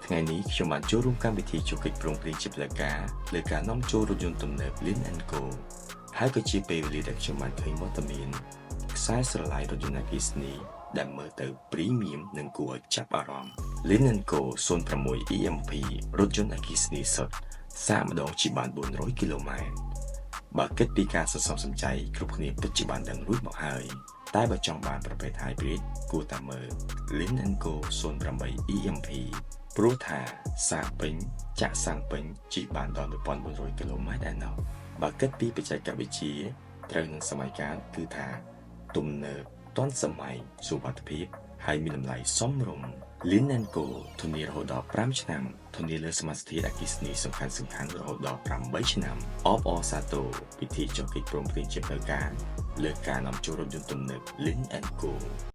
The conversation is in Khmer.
ថ្ងៃនេះខ្ញុំបានចូលរួមកម្មវិធីជោគកិច្ចប្រឹងប្រែងជាផ្លូវការលើការនាំចូលរថយន្តទំនើប Lynk & Co ហើយក៏ជាពេលវេលាដែលខ្ញុំបានឃើញវត្តមានខ្សែស្រឡាយរថយន្តអគ្គិសនីដែលមើលទៅព្រីមៀមនិងគួរឲ្យចាប់អារម្មណ៍ Lynk & Co 06 EMP រថយន្តអគ្គិសនីសុទ្ធសាកម្ដងជិះបាន400គីឡូម៉ែត្របើគិតពីការសន្សំសំចៃគ្រប់គ្នាពិតជាបានដឹងរួចមកហើយតែបើចង់បានប្រភេទ Hybrid គួរតែមើល Lynk & Co 08 EMP ព្រោះថាសាកពេញចាក់សាំងពេញជិះបានដល់1400គីឡូម៉ែត្រឯណោះបើគិតពីបច្ចេកវិទ្យាត្រូវនឹងសម័យកាលគឺថាទំនើបទាន់សម័យសុវត្ថិភាពហើយមានតម្លៃសមរម្យ Lynk & Co ធានារហូតដល់5ឆ្នាំធានាលើសមាសធាតុអគ្គិសនីសំខាន់រហូតដល់8ឆ្នាំអបអរសាទរពិធីចុះកិច្ចព្រមព្រៀងជាផ្លូវការលើការនាំចូលរថយន្តទំនើប Lynk & Co